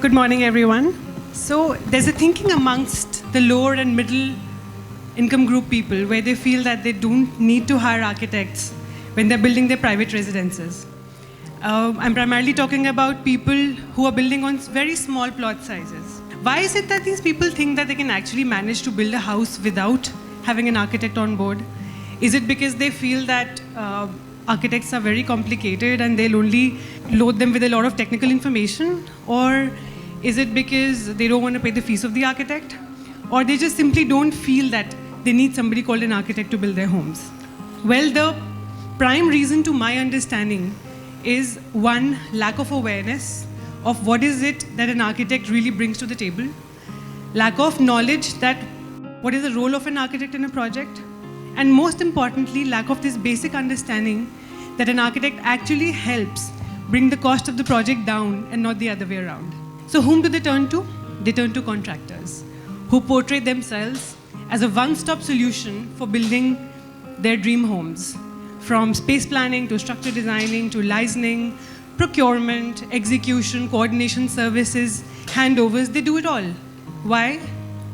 Good morning, everyone. So there's a thinking amongst the lower and middle income group people where they feel that they don't need to hire architects when they're building their private residences. I'm primarily talking about people who are building on very small plot sizes. Why is it that these people think that they can actually manage to build a house without having an architect on board? Is it because they feel that architects are very complicated and they'll only load them with a lot of technical information? Or is it because they don't want to pay the fees of the architect? Or they just simply don't feel that they need somebody called an architect to build their homes? Well, the prime reason to my understanding is one, lack of awareness of what is it that an architect really brings to the table, lack of knowledge that what is the role of an architect in a project, and most importantly, lack of this basic understanding that an architect actually helps bring the cost of the project down and not the other way around. So whom do they turn to? They turn to contractors who portray themselves as a one-stop solution for building their dream homes. From space planning to structure designing to licensing, procurement, execution, coordination services, handovers, they do it all. Why?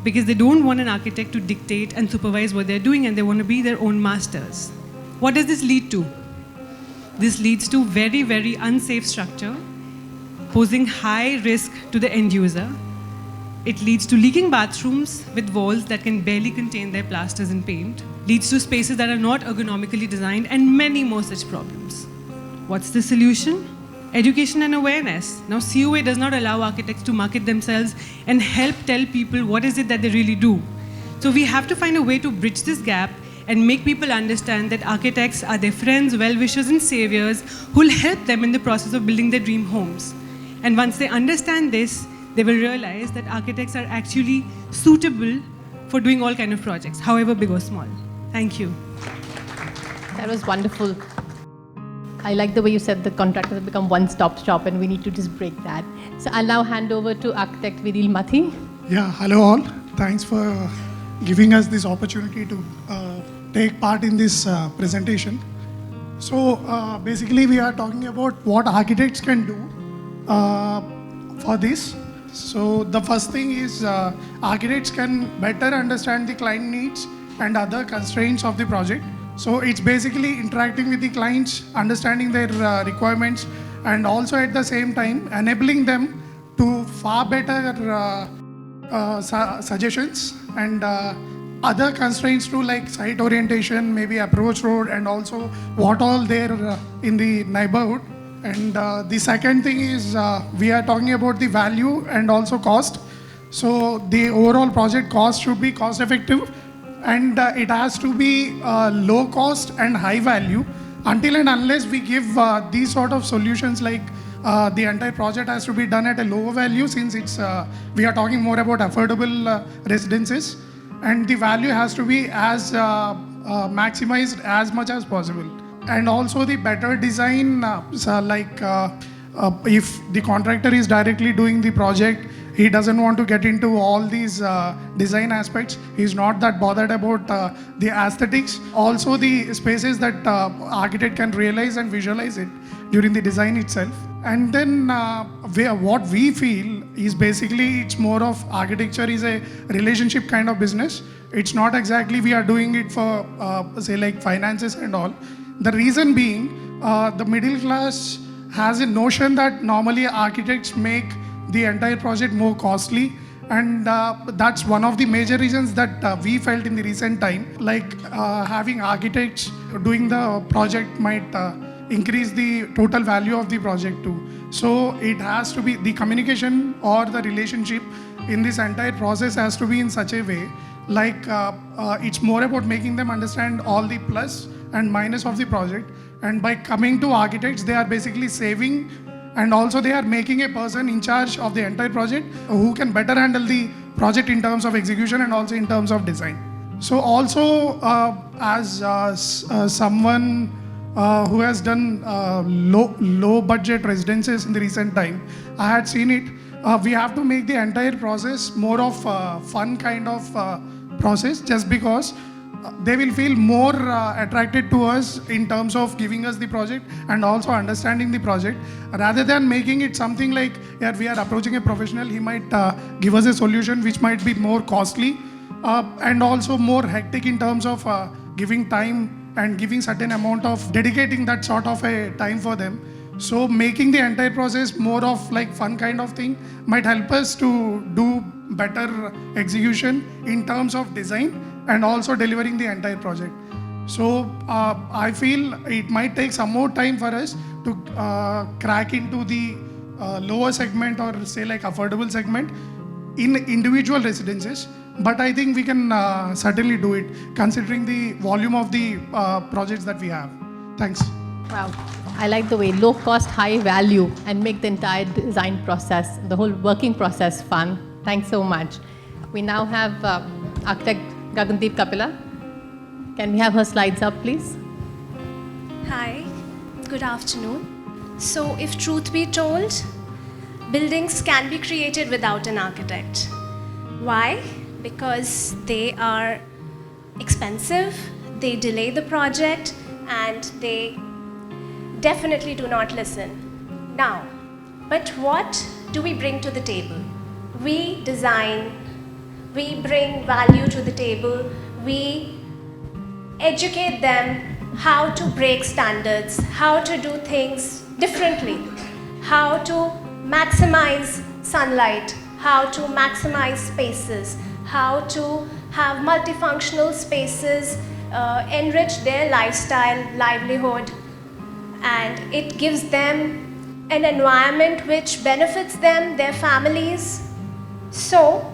Because they don't want an architect to dictate and supervise what they're doing, and they want to be their own masters. What does this lead to? This leads to very, very unsafe structure, posing high risk to the end user. It leads to leaking bathrooms with walls that can barely contain their plasters and paint, leads to spaces that are not ergonomically designed, and many more such problems. What's the solution? Education and awareness. Now, COA does not allow architects to market themselves and help tell people what is it that they really do. So we have to find a way to bridge this gap and make people understand that architects are their friends, well-wishers, and saviors who will help them in the process of building their dream homes. And once they understand this, they will realize that architects are actually suitable for doing all kinds of projects, however big or small. Thank you. That was wonderful. I like the way you said the contractors have become one-stop shop and we need to just break that. So I'll now hand over to architect Vineel Mathi. Yeah, hello all. Thanks for giving us this opportunity to take part in this presentation. So basically we are talking about what architects can do for this. So the first thing is architects can better understand the client needs and other constraints of the project. So it's basically interacting with the clients, understanding their requirements, and also at the same time enabling them to far better suggestions and other constraints too, like site orientation, maybe approach road, and also what all there in the neighborhood. And the second thing is we are talking about the value and also cost. So the overall project cost should be cost effective, and it has to be low cost and high value. Until and unless we give these sort of solutions, like the entire project has to be done at a lower value, since it's we are talking more about affordable residences, and the value has to be as maximized as much as possible. And also the better design, if the contractor is directly doing the project, he doesn't want to get into all these design aspects. He's not that bothered about the aesthetics. Also the spaces that architect can realize and visualize it during the design itself. And then what we feel is basically it's more of architecture is a relationship kind of business. It's not exactly we are doing it for say like finances and all. The reason being the middle class has a notion that normally architects make the entire project more costly, and that's one of the major reasons that we felt in the recent time, like having architects doing the project might increase the total value of the project too. So it has to be the communication or the relationship in this entire process has to be in such a way, like it's more about making them understand all the plus and minus of the project, and by coming to architects they are basically saving, and also they are making a person in charge of the entire project who can better handle the project in terms of execution and also in terms of design. So also as someone who has done low budget residences in the recent time, I had seen it. We have to make the entire process more of a fun kind of process, just because they will feel more attracted to us in terms of giving us the project and also understanding the project, rather than making it something like, yeah, we are approaching a professional, he might give us a solution which might be more costly and also more hectic in terms of giving time and giving certain amount of dedicating that sort of a time for them. So making the entire process more of like fun kind of thing might help us to do better execution in terms of design and also delivering the entire project. So I feel it might take some more time for us to crack into the lower segment or say like affordable segment in individual residences. But I think we can certainly do it considering the volume of the projects that we have. Thanks. Wow. I like the way low cost, high value, and make the entire design process, the whole working process fun. Thanks so much. We now have architect Gagandeep Kapila. Can we have her slides up, please? Hi, good afternoon. So, if truth be told, buildings can be created without an architect. Why? Because they are expensive, they delay the project, and they definitely do not listen. Now, but what do we bring to the table? We design, we bring value to the table, we educate them how to break standards, how to do things differently, how to maximize sunlight, how to maximize spaces, how to have multifunctional spaces, enrich their lifestyle, livelihood, and it gives them an environment which benefits them, their families. So,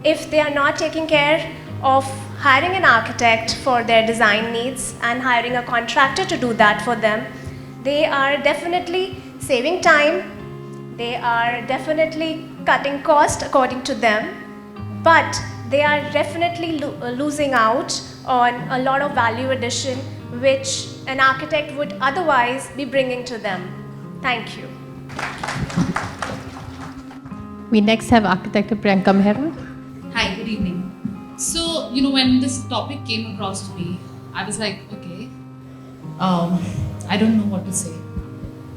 if they are not taking care of hiring an architect for their design needs and hiring a contractor to do that for them, they are definitely saving time, they are definitely cutting cost according to them, but they are definitely losing out on a lot of value addition which an architect would otherwise be bringing to them. Thank you. We next have architect Priyanka Mehra. Hi, good evening. So, when this topic came across to me, I was like, okay, I don't know what to say.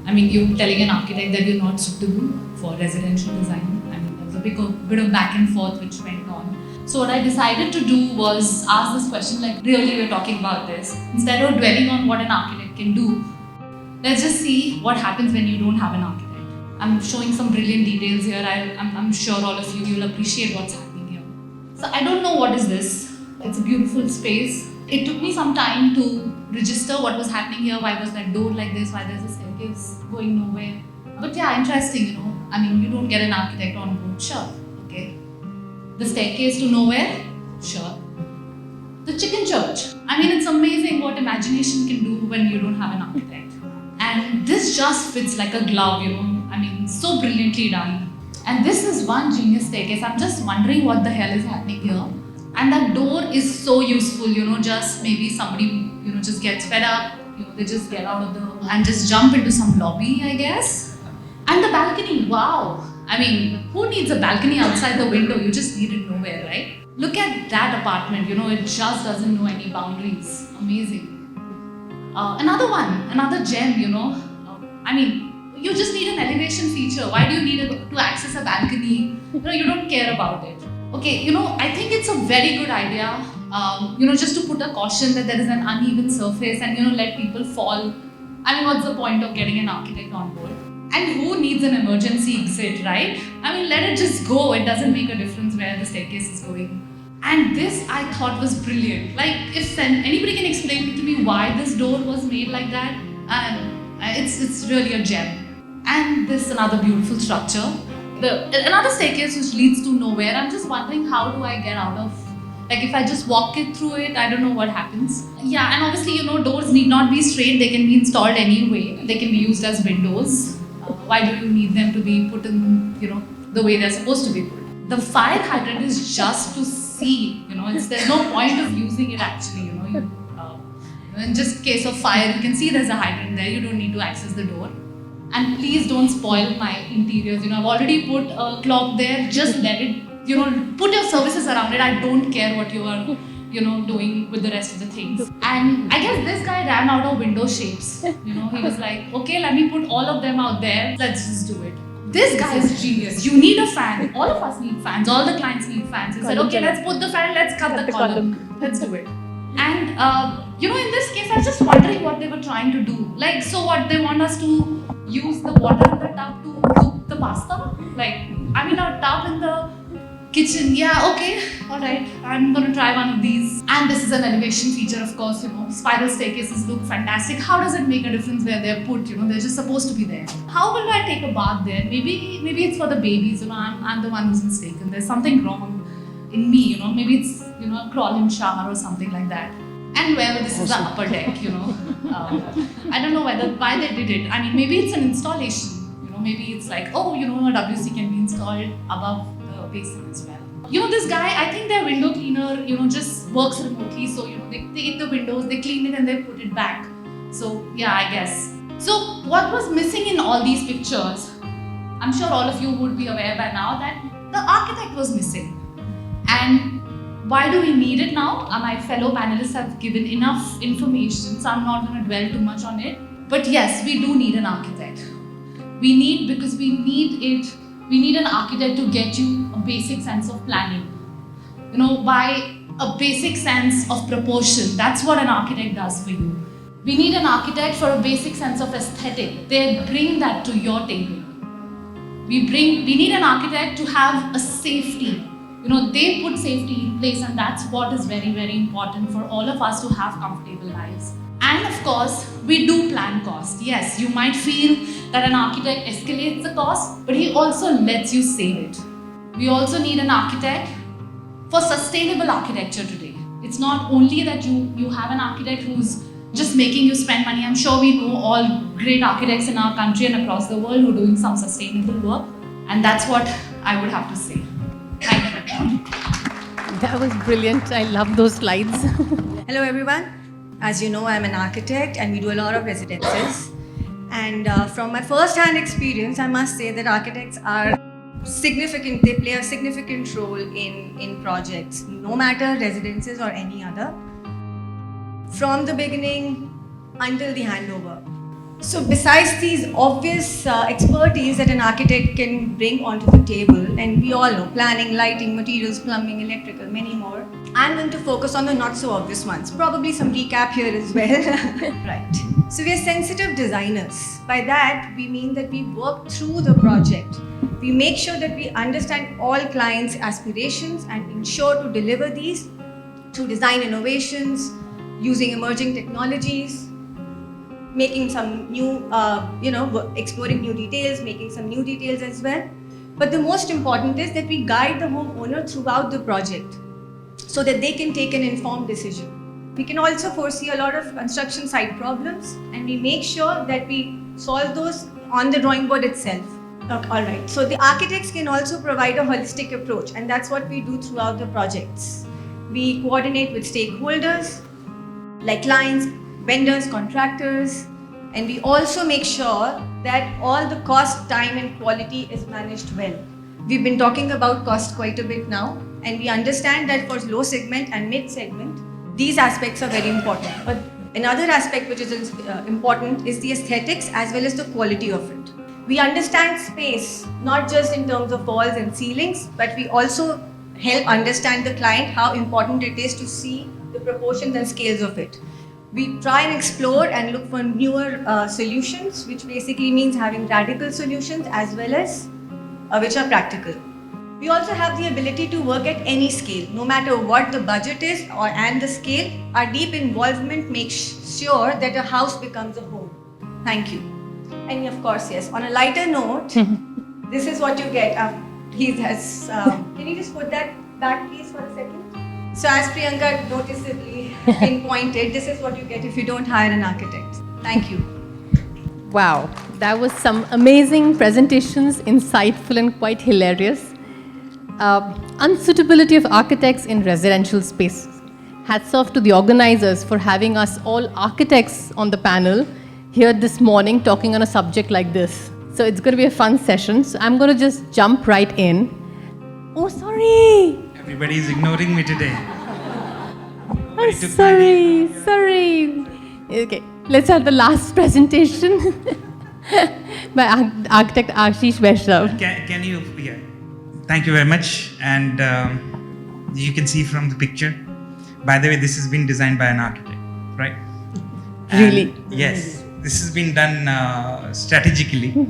I mean, you telling an architect that you're not suitable for residential design. I mean, there was a bit of back and forth which went on. So what I decided to do was ask this question, like, really we're talking about this. Instead of dwelling on what an architect can do, let's just see what happens when you don't have an architect. I'm showing some brilliant details here. I'm sure all of you will appreciate what's happening here. So I don't know what is this. It's a beautiful space. It took me some time to register what was happening here. Why was that door like this? Why there's a staircase going nowhere? But yeah, interesting, I mean, you don't get an architect on board, sure, okay. The staircase to nowhere, sure. The chicken church. I mean, it's amazing what imagination can do when you don't have an architect. And this just fits like a glove, I mean, so brilliantly done. And this is one genius staircase. I'm just wondering what the hell is happening here. And that door is so useful, just maybe somebody, just gets fed up, they just get out of the, and just jump into some lobby, I guess. And the balcony, wow. I mean, who needs a balcony outside the window? You just need it nowhere, right? Look at that apartment, it just doesn't know any boundaries. Amazing. Another one, another gem, I mean, you just need an elevation feature. Why do you need to access a balcony? You don't care about it. Okay, I think it's a very good idea, just to put a caution that there is an uneven surface and, let people fall. I mean, what's the point of getting an architect on board? And who needs an emergency exit, right? I mean, let it just go. It doesn't make a difference where the staircase is going. And this I thought was brilliant. Like, if anybody can explain to me why this door was made like that, it's really a gem. And this another beautiful structure. Another staircase which leads to nowhere. I'm just wondering, how do I get out of, like, if I just walk it through it, I don't know what happens. Yeah, and obviously, doors need not be straight. They can be installed anyway. They can be used as windows. Why do you need them to be put in, the way they're supposed to be put? The fire hydrant is just to see, there's no point of using it actually, in just case of fire, you can see there's a hydrant there. You don't need to access the door. And please don't spoil my interiors. I've already put a clock there. Just let it, put your services around it. I don't care what you are doing with the rest of the things. And I guess this guy ran out of window shapes. He was like, okay, let me put all of them out there. Let's just do it. This guy is genius. You need a fan. All of us need fans. All the clients need fans. He said, okay, let's put the fan. Let's cut the column. Let's do it. And in this case, I was just wondering what they were trying to do. Like, so what, they want us to use the water in the tub to cook the pasta? A tub in the kitchen. Yeah, okay, all right. I'm gonna try one of these. And this is an elevation feature, of course. Spiral staircases look fantastic. How does it make a difference where they're put? They're just supposed to be there. How will I take a bath there? Maybe it's for the babies. I'm the one who's mistaken. There's something wrong in me. Maybe it's a crawl-in shower or something like that. And this is the upper deck. I don't know why they did it. Maybe it's an installation. Maybe it's like, a WC can be installed above the basin as well. This guy, I think their window cleaner, just works remotely. So, they take the windows, they clean it and they put it back. So, yeah, I guess. So, what was missing in all these pictures? I'm sure all of you would be aware by now that the architect was missing. And why do we need it now? My fellow panelists have given enough information, so I'm not going to dwell too much on it. But yes, we do need an architect. We need an architect to get you a basic sense of planning. By a basic sense of proportion. That's what an architect does for you. We need an architect for a basic sense of aesthetic. They bring that to your table. We need an architect to have a safety. They put safety in place, and that's what is very, very important for all of us to have comfortable lives. And of course, we do plan cost. Yes, you might feel that an architect escalates the cost, but he also lets you save it. We also need an architect for sustainable architecture today. It's not only that you have an architect who's just making you spend money. I'm sure we know all great architects in our country and across the world who are doing some sustainable work. And that's what I would have to say. Thank you. That was brilliant. I love those slides. Hello everyone. As you know, I'm an architect and we do a lot of residences. And from my first-hand experience, I must say that architects are significant. They play a significant role in projects, no matter residences or any other, from the beginning until the handover. So besides these obvious expertise that an architect can bring onto the table, and we all know planning, lighting, materials, plumbing, electrical, many more, I'm going to focus on the not so obvious ones. Probably some recap here as well. Right. So we are sensitive designers. By that, we mean that we work through the project. We make sure that we understand all clients' aspirations and ensure to deliver these through design innovations, using emerging technologies, making some new, exploring new details, making some new details as well. But the most important is that we guide the homeowner throughout the project so that they can take an informed decision. We can also foresee a lot of construction site problems, and we make sure that we solve those on the drawing board itself. Okay, all right. So the architects can also provide a holistic approach, and that's what we do throughout the projects. We coordinate with stakeholders like clients, vendors, contractors, and we also make sure that all the cost, time and quality is managed well. We've been talking about cost quite a bit now, and we understand that for low segment and mid segment, these aspects are very important. But another aspect which is important is the aesthetics as well as the quality of it. We understand space, not just in terms of walls and ceilings, but we also help understand the client how important it is to see the proportions and scales of it. We try and explore and look for newer solutions, which basically means having radical solutions as well as which are practical. We also have the ability to work at any scale, no matter what the budget is and the scale. Our deep involvement makes sure that a house becomes a home. Thank you. And of course, yes, on a lighter note, this is what you get. Can you just put that back please for a second? So as Priyanka noticeably pinpointed, this is what you get if you don't hire an architect. Thank you. Wow, that was some amazing presentations, insightful and quite hilarious. Unsuitability of architects in residential spaces. Hats off to the organizers for having us all architects on the panel here this morning talking on a subject like this. So it's going to be a fun session. So I'm going to just jump right in. Oh, sorry. Everybody is ignoring me today. Oh, sorry. Okay, let's have the last presentation by architect Ashish Vaishnav. Can you, yeah. Thank you very much. And you can see from the picture, by the way, this has been designed by an architect, right? Really? And yes, this has been done strategically.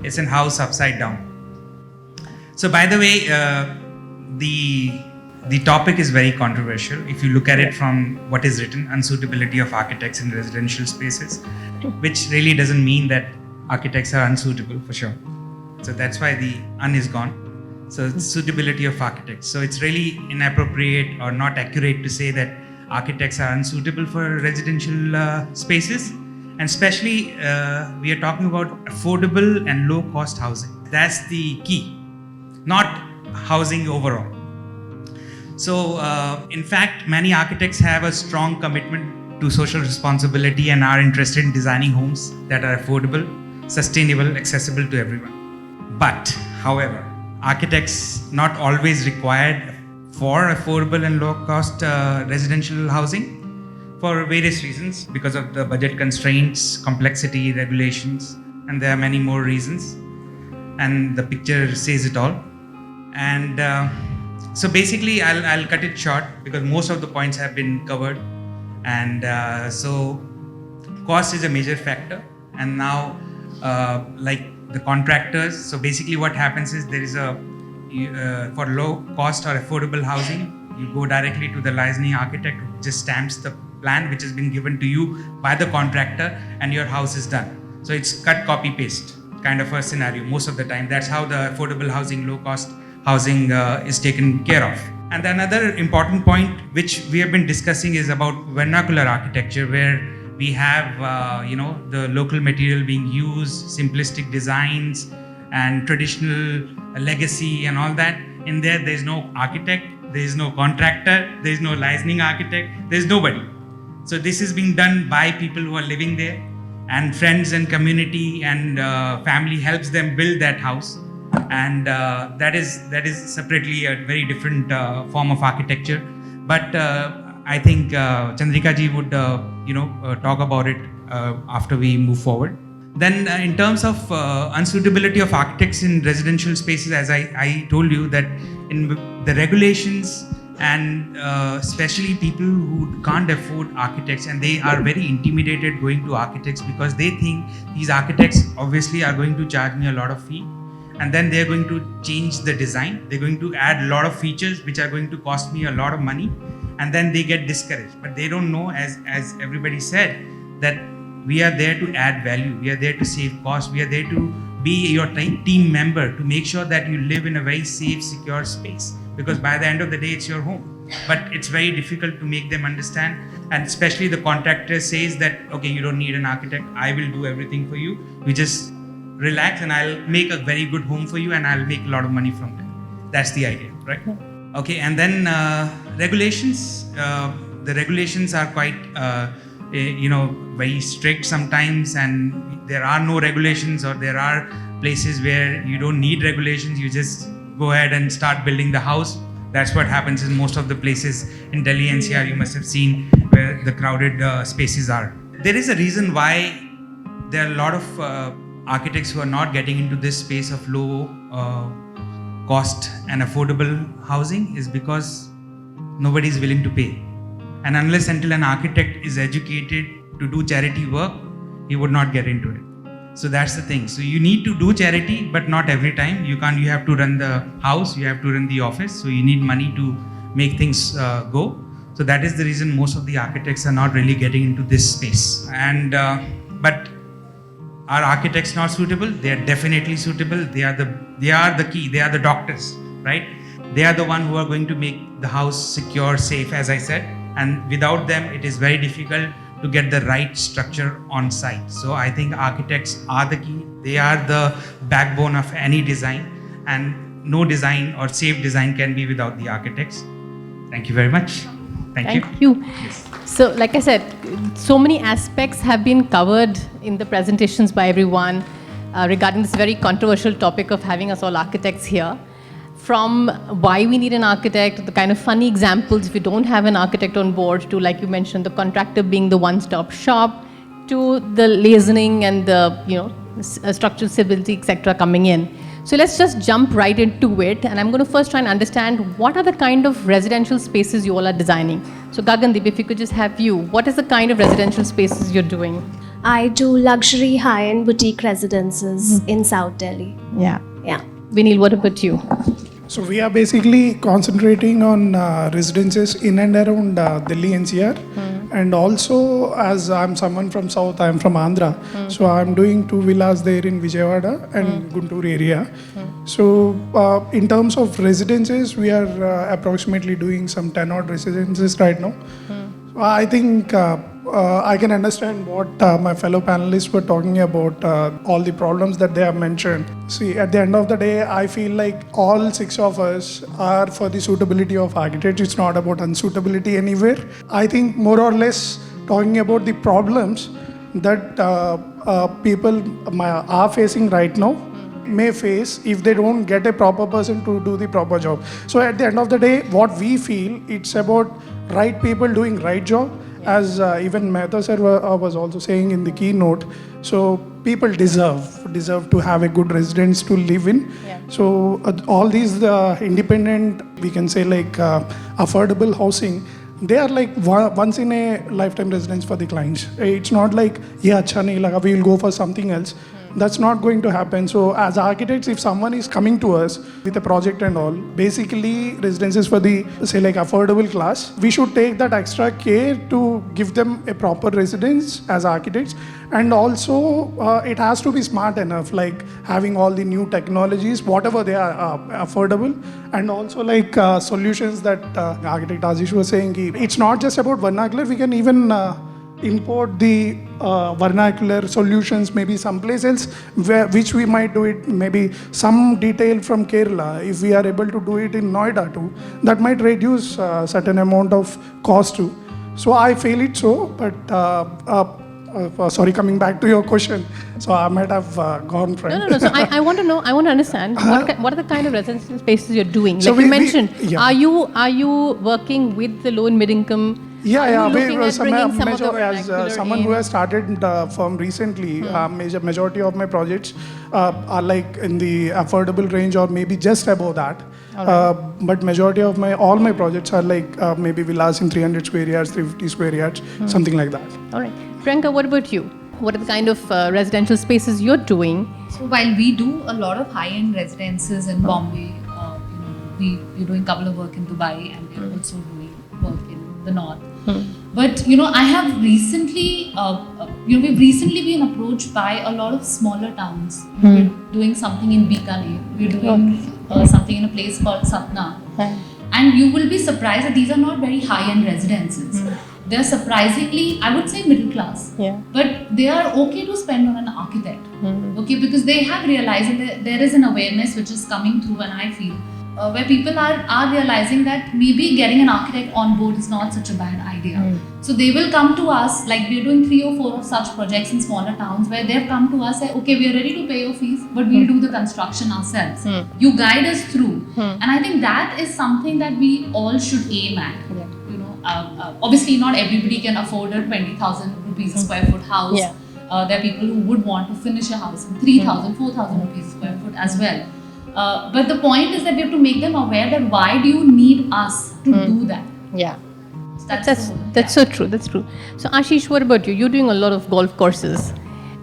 It's in house upside down. So by the way, the topic is very controversial. If you look at it from what is written, unsuitability of architects in residential spaces, which really doesn't mean that architects are unsuitable for sure. So that's why the un is gone. So it's suitability of architects. So it's really inappropriate or not accurate to say that architects are unsuitable for residential spaces. And especially we are talking about affordable and low cost housing. That's the key, not housing overall. So in fact, many architects have a strong commitment to social responsibility and are interested in designing homes that are affordable, sustainable, accessible to everyone. But however, architects not always required for affordable and low cost residential housing for various reasons, because of the budget constraints, complexity, regulations, and there are many more reasons. And the picture says it all. And so basically, I'll cut it short because most of the points have been covered. And so cost is a major factor. And now, like the contractors, so basically what happens is there is for low cost or affordable housing, you go directly to the licensing architect who just stamps the plan which has been given to you by the contractor, and your house is done. So it's cut, copy, paste kind of a scenario most of the time. That's how the affordable housing, low cost housing is taken care of. And another important point which we have been discussing is about vernacular architecture, where we have the local material being used, simplistic designs and traditional legacy and all that. In there is no architect, there is no contractor, there is no licensing architect, there is nobody. So this is being done by people who are living there, and friends and community and family helps them build that house. And that is separately a very different form of architecture. But I think Chandrika ji would talk about it after we move forward. Then in terms of unsuitability of architects in residential spaces, as I told you that in the regulations, and especially people who can't afford architects, and they are very intimidated going to architects because they think these architects obviously are going to charge me a lot of fee, and then they're going to change the design, they're going to add a lot of features which are going to cost me a lot of money, and then they get discouraged. But they don't know, as everybody said, that we are there to add value, we are there to save costs, we are there to be your team member to make sure that you live in a very safe, secure space, because by the end of the day it's your home. But it's very difficult to make them understand, and especially the contractor says that, okay, you don't need an architect, I will do everything for you, you just relax and I'll make a very good home for you and I'll make a lot of money from that. That's the idea, right? Okay, and then regulations. The regulations are quite very strict sometimes, and there are no regulations, or there are places where you don't need regulations, you just go ahead and start building the house. That's what happens in most of the places in Delhi NCR. You must have seen where the crowded spaces are. There is a reason why there are a lot of architects who are not getting into this space of low cost and affordable housing, is because nobody is willing to pay. And unless until an architect is educated to do charity work, he would not get into it. So that's the thing. So you need to do charity, but not every time. You have to run the house, you have to run the office. So you need money to make things go. So that is the reason most of the architects are not really getting into this space. And but are architects not suitable? They are definitely suitable. They are the key. They are the doctors, right? They are the one who are going to make the house secure, safe, as I said. And without them, it is very difficult to get the right structure on site. So I think architects are the key. They are the backbone of any design, and no design or safe design can be without the architects. Thank you very much. Thank you. Yes. So like I said, so many aspects have been covered in the presentations by everyone regarding this very controversial topic of having us all architects here. from why we need an architect, the kind of funny examples if you don't have an architect on board, to, like you mentioned, the contractor being the one-stop shop, to the lasering and the, structural stability, etc. coming in. So let's just jump right into it, and I'm going to first try and understand what are the kind of residential spaces you all are designing. So Gagandeep, if you could just have you, what is the kind of residential spaces you're doing? I do luxury high-end boutique residences in South Delhi. Yeah. Yeah. Vineel, what about you? So we are basically concentrating on residences in and around Delhi NCR. And also, as I'm someone from South, I'm from Andhra. So I'm doing 2 villas there in Vijayawada and Guntur area. So in terms of residences, we are approximately doing some 10 odd residences right now. So I think I can understand what my fellow panelists were talking about, all the problems that they have mentioned. See, at the end of the day, I feel like all 6 of us are for the suitability of architects. It's not about unsuitability anywhere. I think more or less talking about the problems that people are facing right now may face if they don't get a proper person to do the proper job. So at the end of the day, what we feel, it's about right people doing right job. As even Mehta sir was also saying in the keynote, so people deserve to have a good residence to live in. Yeah. So all these independent, we can say like affordable housing, they are like once in a lifetime residence for the clients. It's not like, yeah, acha nahi laga, we will go for something else. That's not going to happen. So as architects, if someone is coming to us with a project and all, basically residences for the, say like affordable class, we should take that extra care to give them a proper residence as architects. And also it has to be smart enough, like having all the new technologies, whatever they are affordable. And also like solutions that architect Azish was saying, it's not just about vernacular, we can even import the vernacular solutions, maybe someplace else which we might do it, maybe some detail from Kerala. If we are able to do it in Noida too, that might reduce certain amount of cost too. So I feel it so, but sorry, coming back to your question, so I might have gone from. No. So I want to know, I want to understand what are the kind of residential spaces you're doing? So like you mentioned, yeah. Are you working with the low and mid income? Yeah. As someone who has started firm recently, majority of my projects are like in the affordable range or maybe just above that. Right. But majority of all my projects are like maybe villas in 300 square yards, 350 square yards, something like that. All right. Priyanka, what about you? What are the kind of residential spaces you're doing? So while we do a lot of high-end residences in Bombay, we're doing a couple of work in Dubai, and we're also doing work in the north. But I have recently, we've recently been approached by a lot of smaller towns. We're doing something in Bikaner. We're doing something in a place called Satna. And you will be surprised that these are not very high-end residences. They're surprisingly, I would say, middle class. Yeah. But they are okay to spend on an architect. Okay, because they have realized that there is an awareness which is coming through, and I feel where people are realizing that maybe getting an architect on board is not such a bad idea. So they will come to us, like we're doing 3 or 4 of such projects in smaller towns where they've come to us, say, okay, we are ready to pay your fees, but we'll do the construction ourselves. You guide us through. And I think that is something that we all should aim at. Obviously not everybody can afford a 20,000 rupees a square foot house. Yeah. There are people who would want to finish a house in 3,000, 4,000 rupees a square foot as well. But the point is that we have to make them aware that why do you need us to do that? Yeah. So That's so true. That's true. So Ashish, what about you? You're doing a lot of golf courses,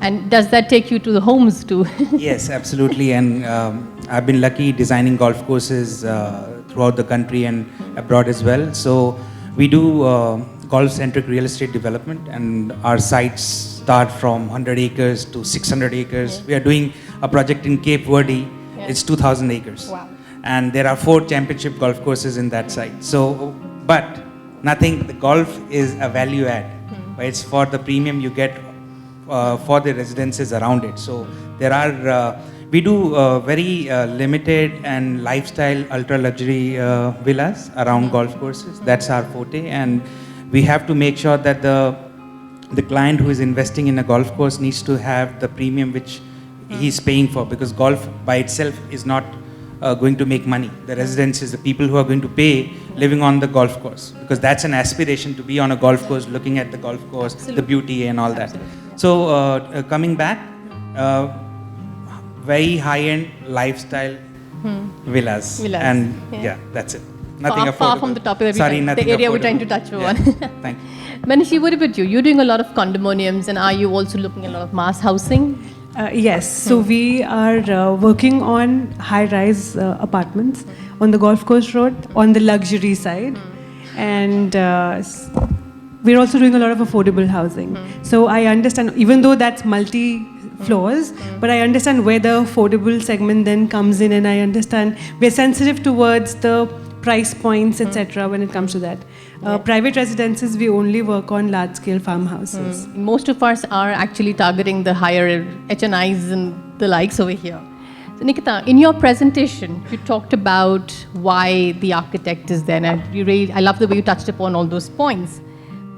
and does that take you to the homes too? Yes, absolutely. And I've been lucky designing golf courses throughout the country and abroad as well. So we do golf-centric real estate development, and our sites start from 100 acres to 600 acres. We are doing a project in Cape Verde. It's 2,000 acres. Wow. And there are 4 championship golf courses in that site. So, but nothing, the golf is a value add. But it's for the premium you get for the residences around it. So there are, we do very limited and lifestyle ultra luxury villas around golf courses. That's our forte. And we have to make sure that the client who is investing in a golf course needs to have the premium which he's paying for, because golf by itself is not going to make money. The residents is the people who are going to pay living on the golf course, because that's an aspiration to be on a golf course, looking at the golf course, the beauty and all that. So coming back, very high-end lifestyle villas. And yeah, that's it. Nothing far from the topic that the area we're trying to touch on. Thank you. Manishi, what about you? You're doing a lot of condominiums, and are you also looking at a lot of mass housing? Yes, so we are working on high-rise apartments on the Golf Course Road on the luxury side, and we're also doing a lot of affordable housing. So I understand, even though that's multi-floors, but I understand where the affordable segment then comes in, and I understand we're sensitive towards the price points, etc. when it comes to that. Private residences, we only work on large-scale farmhouses. Most of us are actually targeting the higher HNIs and the likes over here. So Nikita, in your presentation, you talked about why the architect is there. And I love the way you touched upon all those points.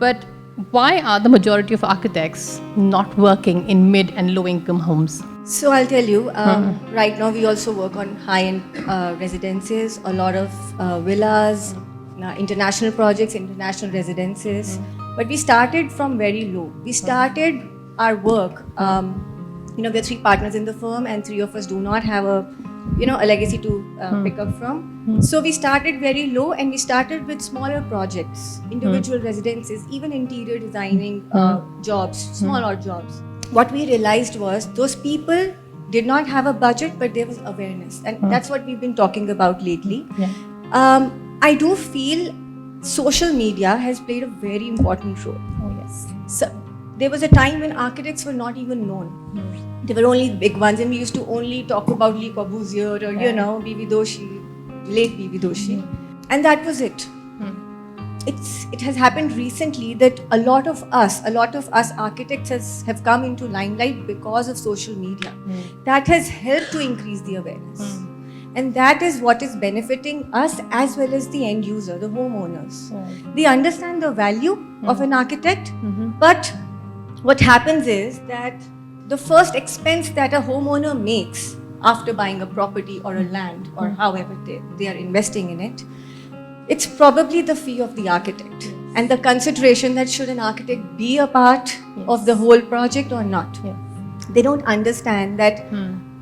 But why are the majority of architects not working in mid and low-income homes? So I'll tell you, right now we also work on high-end residences, a lot of villas, international projects, international residences. But we started from very low. We started our work, we are 3 partners in the firm, and 3 of us do not have a legacy to pick up from. So we started very low, and we started with smaller projects, individual residences, even interior designing jobs, small odd jobs. What we realized was those people did not have a budget, but there was awareness, and that's what we've been talking about lately. I do feel social media has played a very important role. Oh, yes. So there was a time when architects were not even known. There were only big ones, and we used to only talk about Lee Corbusier or B.V. Doshi, late B.V. Doshi, and that was it. It has happened recently that a lot of us architects have come into limelight because of social media. That has helped to increase the awareness. And that is what is benefiting us as well as the end user, the homeowners. They understand the value of an architect, but what happens is that the first expense that a homeowner makes after buying a property or a land or however they are investing in it, it's probably the fee of the architect and the consideration that should an architect be a part of the whole project or not. They don't understand that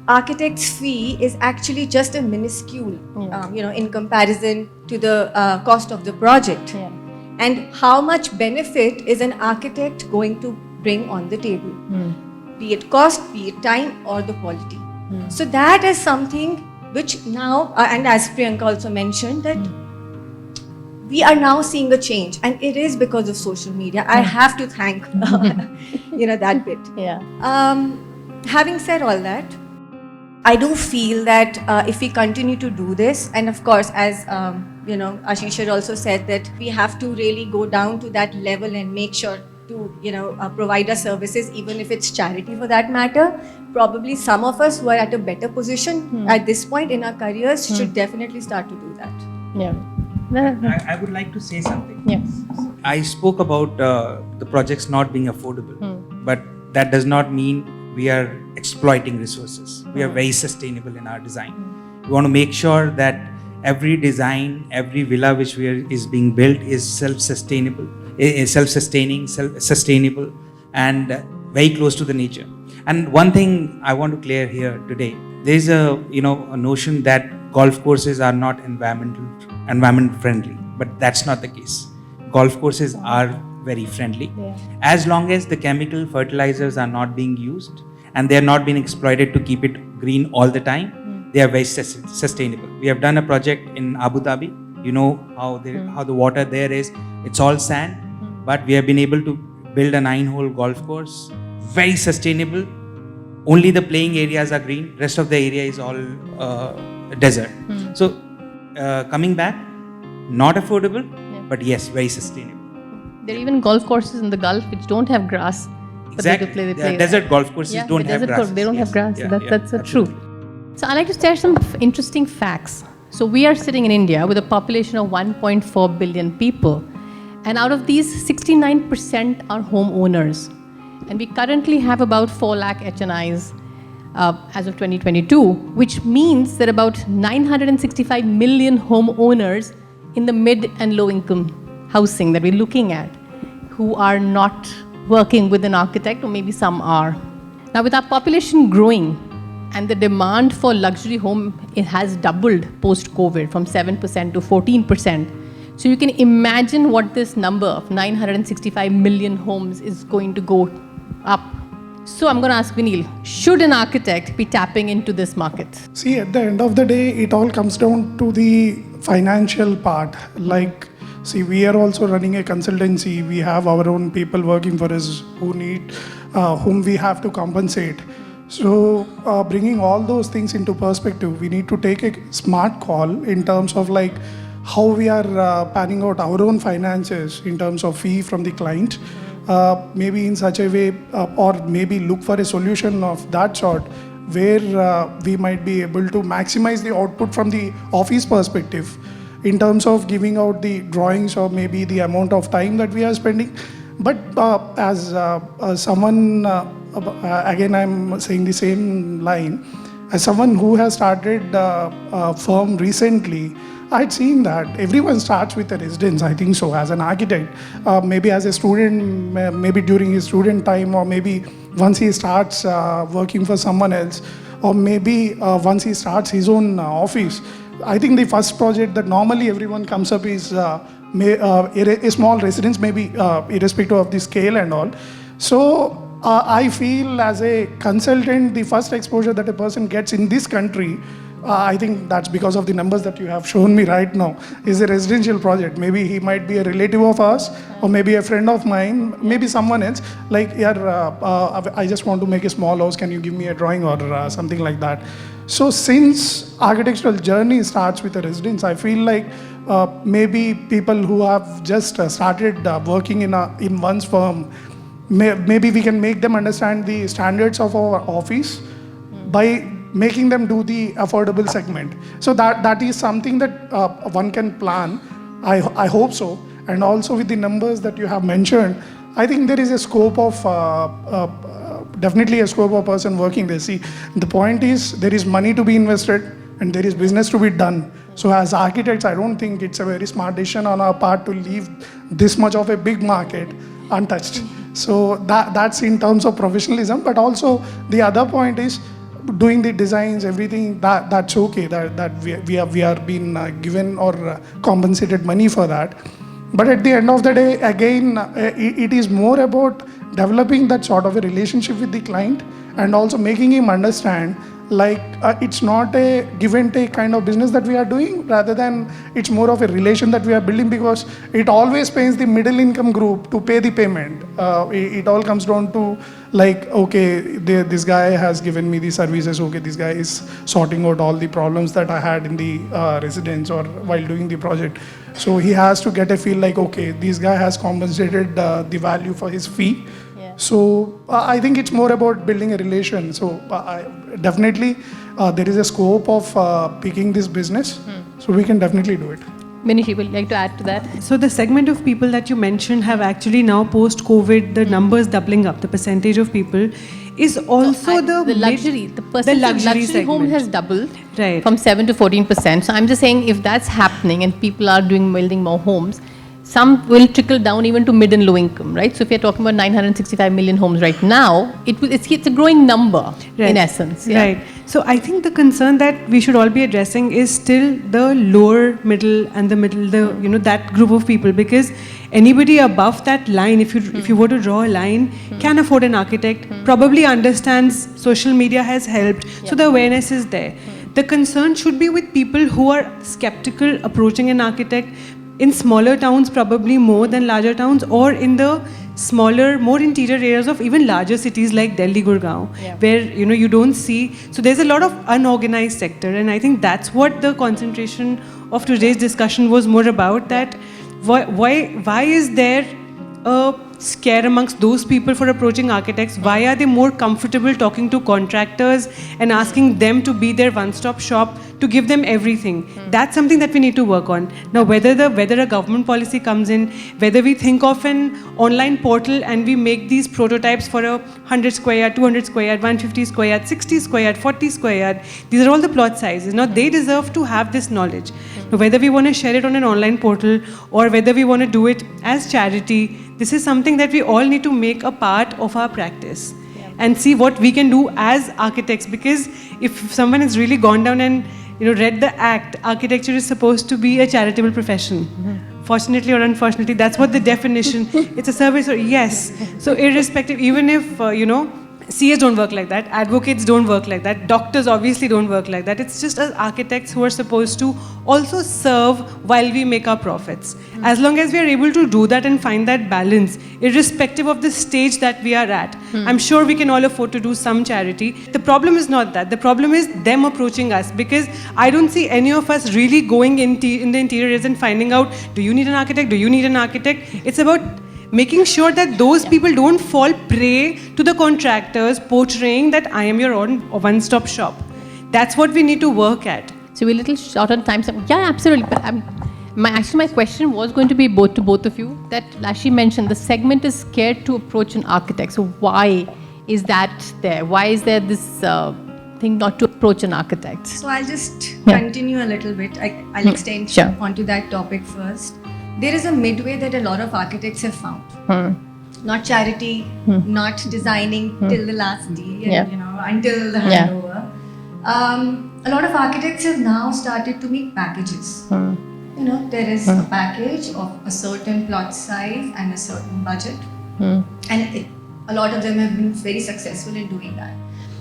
architect's fee is actually just a minuscule, in comparison to the cost of the project. And how much benefit is an architect going to bring on the table? Be it cost, be it time, or the quality. So that is something which now, and as Priyanka also mentioned, that we are now seeing a change, and it is because of social media. I have to thank, that bit. Having said all that, I do feel that if we continue to do this, and of course, as Ashish had also said, that we have to really go down to that level and make sure to provide our services, even if it's charity for that matter. Probably some of us who are at a better position at this point in our careers should definitely start to do that. I would like to say something. I spoke about the projects not being affordable, but that does not mean we are exploiting resources. We are very sustainable in our design. We want to make sure that every design, every villa which is being built is self-sustaining, sustainable, and very close to the nature. And one thing I want to clear here today, there is a notion that golf courses are not environment friendly, but that's not the case. Golf courses are very friendly, as long as the chemical fertilizers are not being used and they are not being exploited to keep it green all the time. They are very sustainable. We have done a project in Abu Dhabi. You know how the water there is. It's all sand, but we have been able to build a 9-hole golf course, very sustainable. Only the playing areas are green. Rest of the area is all desert. So coming back, not affordable, but yes, very sustainable. There are even golf courses in the Gulf which don't have grass. Exactly. Desert golf courses don't have grass. They don't have grass. That's absolutely true. So I like to share some interesting facts. So we are sitting in India with a population of 1.4 billion people. And out of these, 69% are homeowners. And we currently have about 4 lakh HNIs. as of 2022, which means that about 965 million homeowners in the mid and low income housing that we're looking at who are not working with an architect, or maybe some are. Now, with our population growing and the demand for luxury home, it has doubled post-COVID from 7% to 14%. So you can imagine what this number of 965 million homes is going to go up. So I'm going to ask Vineel, should an architect be tapping into this market? See, at the end of the day, it all comes down to the financial part. Like, see, we are also running a consultancy. We have our own people working for us whom we have to compensate. So bringing all those things into perspective, we need to take a smart call in terms of like how we are panning out our own finances in terms of fee from the client. Maybe in such a way, or maybe look for a solution of that sort where we might be able to maximize the output from the office perspective in terms of giving out the drawings or maybe the amount of time that we are spending. But as someone, again I'm saying the same line, as someone who has started a firm recently, I'd seen that everyone starts with a residence, I think so, as an architect, maybe as a student, maybe during his student time, or maybe once he starts working for someone else, or maybe once he starts his own office. I think the first project that normally everyone comes up is a small residence, maybe irrespective of the scale and all. So I feel as a consultant, the first exposure that a person gets in this country, I think that's because of the numbers that you have shown me right now, is a residential project. Maybe he might be a relative of ours, or maybe a friend of mine, maybe someone else. Like, I just want to make a small house, can you give me a drawing or something like that. So since architectural journey starts with a residence, I feel like maybe people who have just started working in one's firm, maybe we can make them understand the standards of our office by making them do the affordable segment. So that is something that one can plan. I hope so. And also with the numbers that you have mentioned, I think there is a scope of, definitely a scope of a person working there. See, the point is there is money to be invested and there is business to be done. So as architects, I don't think it's a very smart decision on our part to leave this much of a big market untouched. So that's in terms of professionalism. But also the other point is, doing the designs, everything, that's okay, that we are being given or compensated money for that. But at the end of the day, again, it is more about developing that sort of a relationship with the client and also making him understand like it's not a give and take kind of business that we are doing, rather than it's more of a relation that we are building, because it always pains the middle income group to pay the payment. It all comes down to like, okay, this guy has given me the services, okay, this guy is sorting out all the problems that I had in the residence or while doing the project. So he has to get a feel like, okay, this guy has compensated the value for his fee. So I think it's more about building a relation. So definitely there is a scope of picking this business. So we can definitely do it. Manishi, would you like to add to that? So the segment of people that you mentioned have actually now post-COVID, the numbers doubling up, the percentage of people is also the luxury, the percentage of luxury home has doubled from 7 to 14%. So I'm just saying, if that's happening and people are building more homes, some will trickle down even to mid and low income, right? So if you're talking about 965 million homes right now, it's a growing number in essence. Yeah. Right. So I think the concern that we should all be addressing is still the lower middle and the middle, that group of people, because anybody above that line, if you were to draw a line, can afford an architect, probably understands social media has helped, so the awareness is there. The concern should be with people who are skeptical approaching an architect in smaller towns, probably more than larger towns, or in the smaller, more interior areas of even larger cities like Delhi, Gurgaon, where you don't see. So there's a lot of unorganized sector, and I think that's what the concentration of today's discussion was more about. That why is there a scare amongst those people for approaching architects? Why are they more comfortable talking to contractors and asking them to be their one-stop shop to to give them everything. That's something that we need to work on. Now, whether a government policy comes in, whether we think of an online portal and we make these prototypes for a 100 square yard, 200 square yard, 150 square yard, 60 square yard, 40 square yard, these are all the plot sizes. Now, they deserve to have this knowledge. Now, whether we want to share it on an online portal or whether we want to do it as charity, this is something that we all need to make a part of our practice. And see what we can do as architects, because if someone has really gone down and read the act, architecture is supposed to be a charitable profession. Fortunately or unfortunately, that's what the definition. It's a service, or yes. So irrespective, even if CAs don't work like that, advocates don't work like that, doctors obviously don't work like that. It's just us architects who are supposed to also serve while we make our profits. As long as we are able to do that and find that balance, irrespective of the stage that we are at, I'm sure we can all afford to do some charity. The problem is not that. The problem is them approaching us, because I don't see any of us really going in the interiors and finding out, do you need an architect? Do you need an architect? It's about making sure that those people don't fall prey to the contractors portraying that I am your own one-stop shop. That's what we need to work at. So we're a little short on time. So, yeah, absolutely. But my question was going to be to both of you. That, as she mentioned, the segment is scared to approach an architect. So why is that there? Why is there this thing not to approach an architect? So I'll just continue a little bit. I'll extend onto that topic first. There is a midway that a lot of architects have found. Not charity, not designing till the last day, until the handover. A lot of architects have now started to make packages. There is a package of a certain plot size and a certain budget, and a lot of them have been very successful in doing that.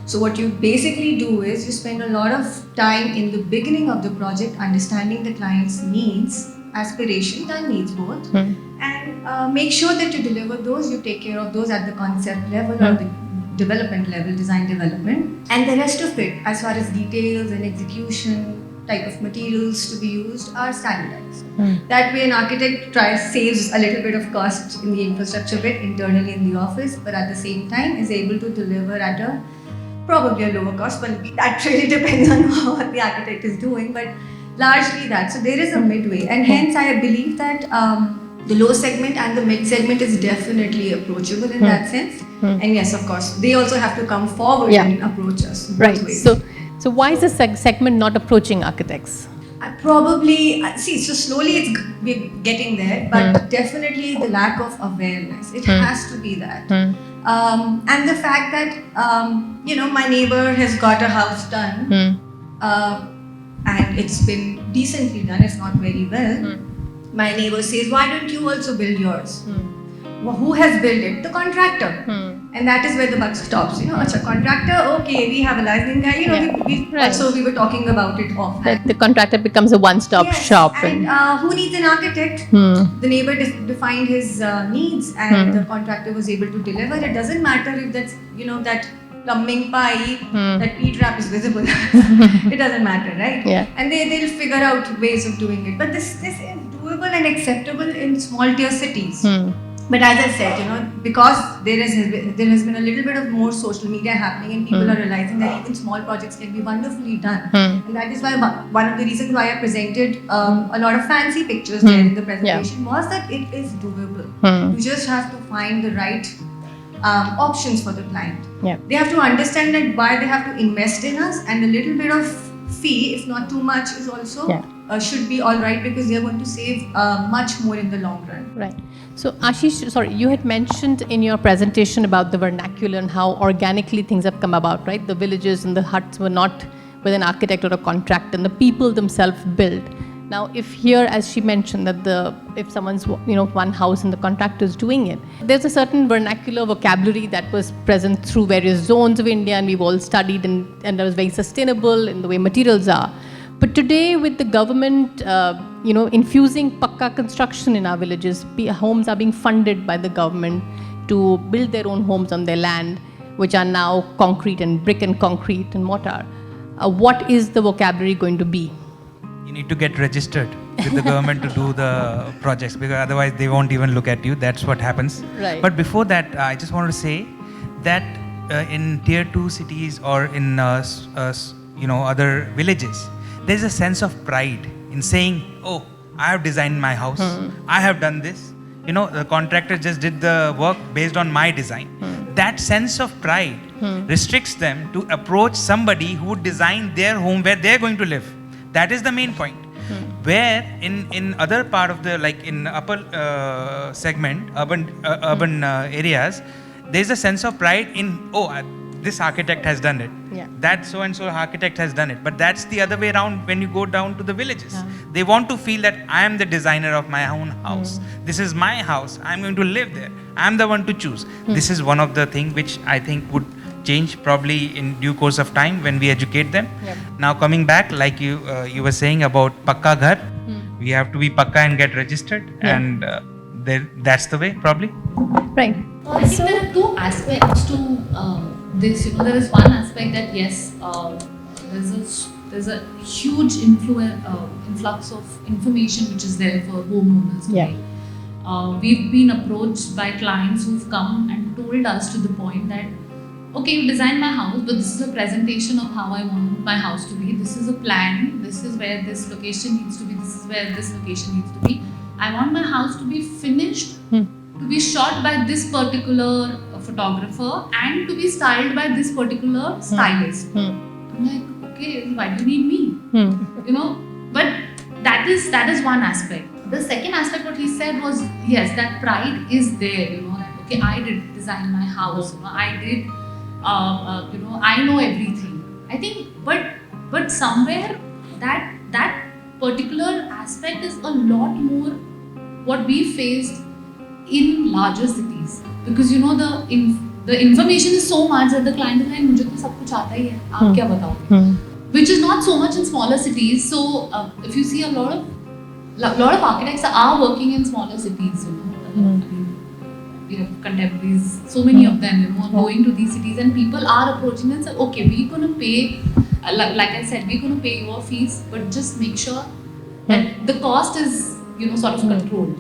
So what you basically do is you spend a lot of time in the beginning of the project understanding the client's needs, aspirations and needs both, and make sure that you deliver those, you take care of those at the concept level or the development level, design development, and the rest of it, as far as details and execution, type of materials to be used, are standardized. That way an architect saves a little bit of cost in the infrastructure bit internally in the office, but at the same time is able to deliver at probably a lower cost, but that really depends on what the architect is doing, but largely that. So there is a midway, and hence I believe that the low segment and the mid segment is definitely approachable in that sense. And yes, of course, they also have to come forward and approach us both ways. So why is this segment not approaching architects? Probably, so slowly we're getting there, but definitely the lack of awareness. It has to be that. And the fact that, my neighbor has got a house done, and it's been decently done, if not very well. My neighbor says, why don't you also build yours? Well, who has built it? The contractor. And that is where the buck stops. It's a contractor, okay, we have a licensing guy. We were talking about it offhand. The contractor becomes a one-stop shop. And who needs an architect? The neighbor defined his needs, and the contractor was able to deliver. It doesn't matter if that's, that plumbing pipe, that P-trap is visible. It doesn't matter, right? And they'll figure out ways of doing it. But this is doable and acceptable in small tier cities. But as I said, because there has been a little bit of more social media happening, and people are realizing that even small projects can be wonderfully done. And that is why one of the reasons why I presented a lot of fancy pictures there in the presentation was that it is doable. You just have to find the right options for the client. They have to understand that why they have to invest in us, and a little bit of fee, if not too much, is also should be all right, because they are going to save much more in the long run. Right. So Ashish, you had mentioned in your presentation about the vernacular and how organically things have come about, right? The villages and the huts were not with an architect or a contractor, and the people themselves built. Now, if here, as she mentioned, that if someone's one house and the contractor is doing it, there's a certain vernacular vocabulary that was present through various zones of India, and we've all studied, and that was very sustainable in the way materials are. But today, with the government, infusing pakka construction in our villages, homes are being funded by the government to build their own homes on their land, which are now concrete and brick and concrete and mortar. What is the vocabulary going to be? You need to get registered with the government to do the projects, because otherwise they won't even look at you. That's what happens. Right. But before that, I just wanted to say that in tier 2 cities or in other villages, there's a sense of pride in saying, oh, I have designed my house, I have done this. The contractor just did the work based on my design. That sense of pride restricts them to approach somebody who would design their home where they're going to live. That is the main point. Where in other part of the, like in upper segment, urban areas, there's a sense of pride in, this architect has done it. Yeah. That so and so architect has done it. But that's the other way around when you go down to the villages. They want to feel that I am the designer of my own house. This is my house. I'm going to live there. I'm the one to choose. This is one of the things which I think would change probably in due course of time when we educate them. Yep. Now coming back, like you were saying about Pakka Ghar, we have to be Pakka and get registered, and that's the way probably. Right. I think there are two aspects to this. There is one aspect that yes, there's a huge influx of information which is there for homeowners today. We've been approached by clients who've come and told us to the point that, okay, you designed my house, but this is a presentation of how I want my house to be. This is a plan. This is where this location needs to be. This is where this location needs to be. I want my house to be finished, to be shot by this particular photographer, and to be styled by this particular stylist. I'm like, okay, why do you need me? But that is one aspect. The second aspect, what he said was, yes, that pride is there. That, okay, I did design my house. I did. I know everything. I think, but somewhere that particular aspect is a lot more what we faced in larger cities, because the information is so much that the client is like, मुझे तो सब कुछ आता ही है, आप क्या बताओगे? Which is not so much in smaller cities. So if you see a lot of architects are working in smaller cities. I mean, we have contemporaries, so many of them, going to these cities, and people are approaching and say, okay, we're going to pay, like I said, we're going to pay your fees, but just make sure that the cost is, sort of controlled.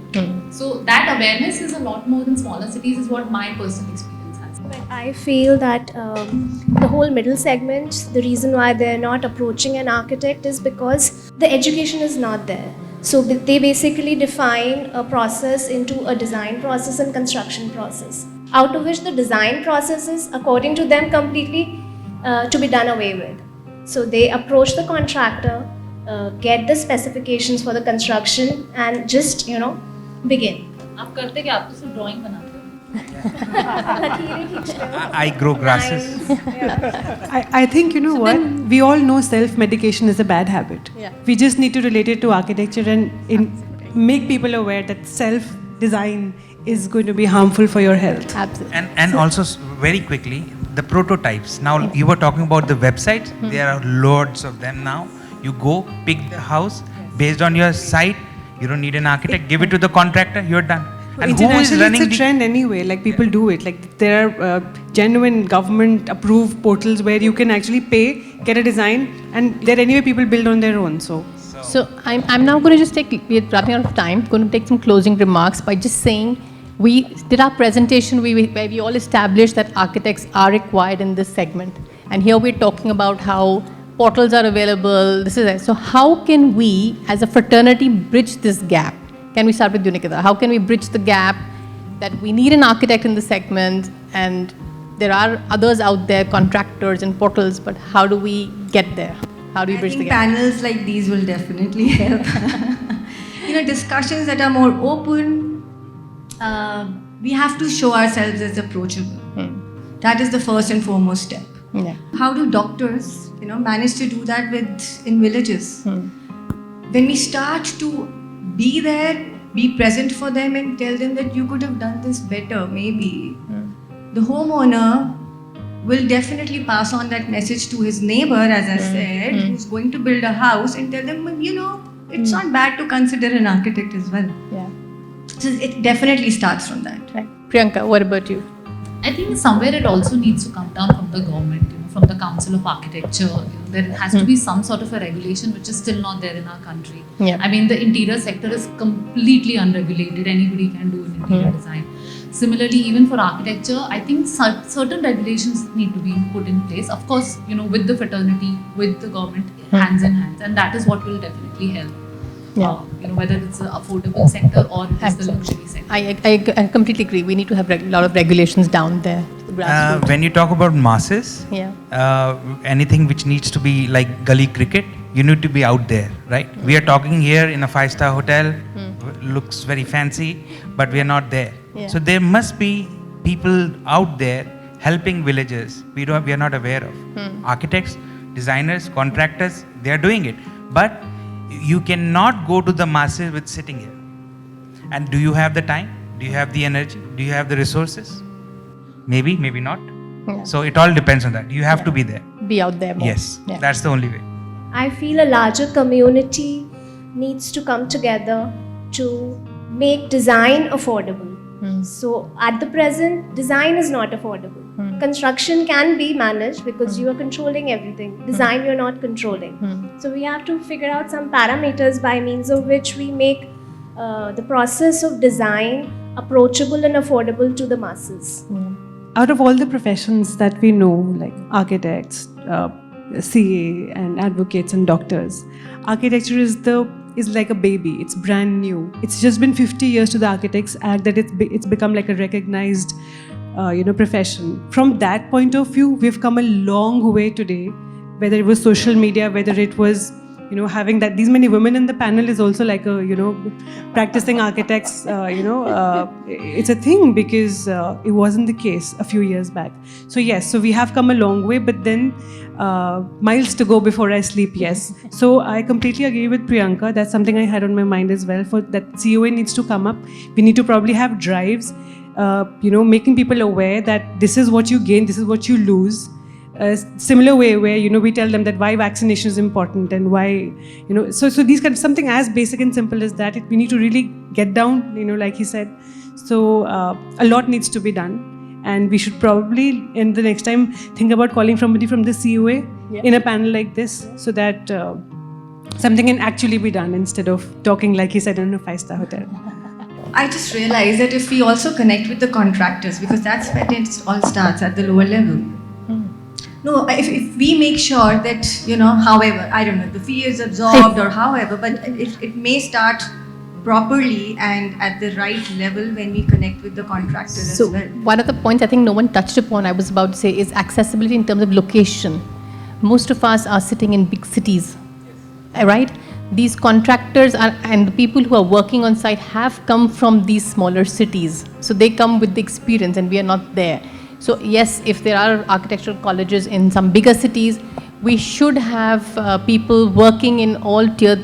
So that awareness is a lot more in smaller cities, is what my personal experience has been. But I feel that the whole middle segment, the reason why they're not approaching an architect is because the education is not there. So they basically define a process into a design process and construction process, out of which the design process is, according to them, completely to be done away with. So they approach the contractor, get the specifications for the construction, and just, begin. आप करते क्या? आप तो सिर्फ drawing बनाते हो. I grow grasses. I think, what? We all know self-medication is a bad habit. Yeah. We just need to relate it to architecture and make people aware that self-design is going to be harmful for your health. Absolutely. And also very quickly, the prototypes. Now you were talking about the websites. There are loads of them now. You go pick the house based on your site. You don't need an architect. Give it to the contractor. You're done. And who is running it's a trend anyway. Like people do it. Like there are genuine government-approved portals where you can actually pay, get a design, and there anyway people build on their own. So I'm now going to just we're running out of time. Going to take some closing remarks by just saying we did our presentation where we all established that architects are required in this segment, and here we're talking about how portals are available. This is it. So how can we, as a fraternity, bridge this gap? Can we start with Nikita? How can we bridge the gap that we need an architect in the segment, and there are others out there, contractors and portals, but how do we get there? How do we bridge the gap? Panels like these will definitely help. Discussions that are more open. We have to show ourselves as approachable. That is the first and foremost step. Yeah. How do doctors, manage to do that in villages? When we start to be there, be present for them, and tell them that you could have done this better, maybe. The homeowner will definitely pass on that message to his neighbor, as I said, who's going to build a house, and tell them, it's not bad to consider an architect as well. Yeah. So it definitely starts from that. Right. Priyanka, what about you? I think somewhere it also needs to come down from the government, from the Council of Architecture. There has to be some sort of a regulation which is still not there in our country. Yeah. I mean, the interior sector is completely unregulated. Anybody can do an interior design. Similarly, even for architecture, I think certain regulations need to be put in place. Of course, with the fraternity, with the government, hands in hands, and that is what will definitely help. Yeah. Whether it's an affordable sector or it's the luxury sector. I completely agree. We need to have a lot of regulations down there. Grassroots. When you talk about masses, anything which needs to be like gully cricket, you need to be out there, right? We are talking here in a 5-star hotel, looks very fancy, but we are not there. Yeah. So there must be people out there helping villagers we are not aware of. Architects, designers, contractors, they are doing it. But you cannot go to the masses with sitting here. And do you have the time? Do you have the energy? Do you have the resources? Maybe, maybe not. Yeah. So it all depends on that. You have to be there. Be out there more. Yes, Yeah. that's the only way. I feel a larger community needs to come together to make design affordable. So at the present, design is not affordable. Construction can be managed because you are controlling everything. Design you're not controlling. So we have to figure out some parameters by means of which we make the process of design approachable and affordable to the masses. Out of all the professions that we know, like architects, CA and advocates and doctors, architecture is like a baby. It's brand new. It's just been 50 years to the Architects Act that it's become like a recognized profession. From that point of view, we've come a long way today. Whether it was social media, whether it was having that these many women in the panel is also like a practicing architects. It's a thing because it wasn't the case a few years back. So yes, so we have come a long way, but then miles to go before I sleep. Yes, so I completely agree with Priyanka. That's something I had on my mind as well. For that, COA needs to come up. We need to probably have drives, making people aware that this is what you gain, this is what you lose. Similar way where we tell them that why vaccination is important and why so these kind of something as basic and simple as that we need to really get down like he said. So a lot needs to be done, and we should probably in the next time think about calling somebody from the COA in a panel like this so that something can actually be done instead of talking like he said in a 5-star hotel. I just realized that if we also connect with the contractors, because that's where it all starts at the lower level. No, if we make sure that, however, I don't know, the fee is absorbed or however, but it may start properly and at the right level when we connect with the contractors as well. One of the points I think no one touched upon, I was about to say, is accessibility in terms of location. Most of us are sitting in big cities, right? These contractors and the people who are working on site have come from these smaller cities. So they come with the experience and we are not there. So yes, if there are architectural colleges in some bigger cities, we should have people working in all tier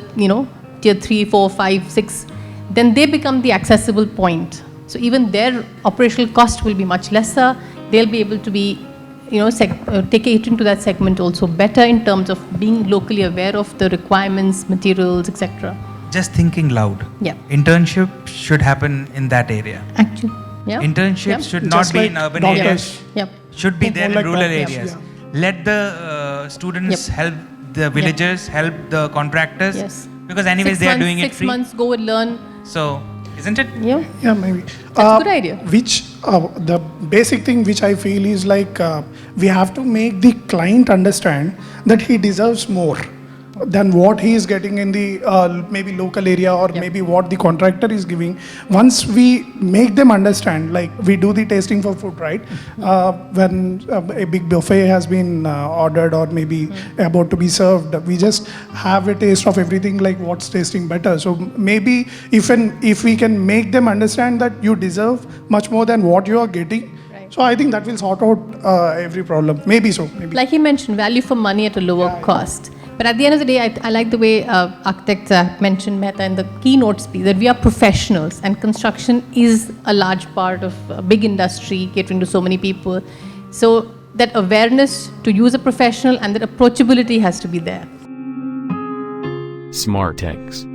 3, 4, 5, 6. Then they become the accessible point. So even their operational cost will be much lesser. They'll be able to be, take it into that segment also better in terms of being locally aware of the requirements, materials, etc. Just thinking loud. Yeah. Internship should happen in that area. Actually. Yeah. Internships should not Just be like in urban doctors. areas. Yep. Should be there in Like rural doctors, areas. yeah. Let the students help the villagers, help the contractors. Yes. Because anyways they are doing it 6 free. months, go and learn. So, isn't it? Yeah. Yeah, maybe. That's a good idea. Which the basic thing which I feel is like we have to make the client understand that he deserves more than what he is getting in the maybe local area or maybe what the contractor is giving. Once we make them understand, like we do the tasting for food, right? When a big buffet has been ordered or maybe about to be served, we just have a taste of everything, like what's tasting better. So maybe if we can make them understand that you deserve much more than what you are getting, so I think that will sort out every problem. Maybe so. Maybe. Like you mentioned, value for money at a lower cost. But at the end of the day, I like the way architects mentioned, Mehta, in the keynote speech, that we are professionals and construction is a large part of a big industry catering to so many people. So that awareness to use a professional and that approachability has to be there. Smartex.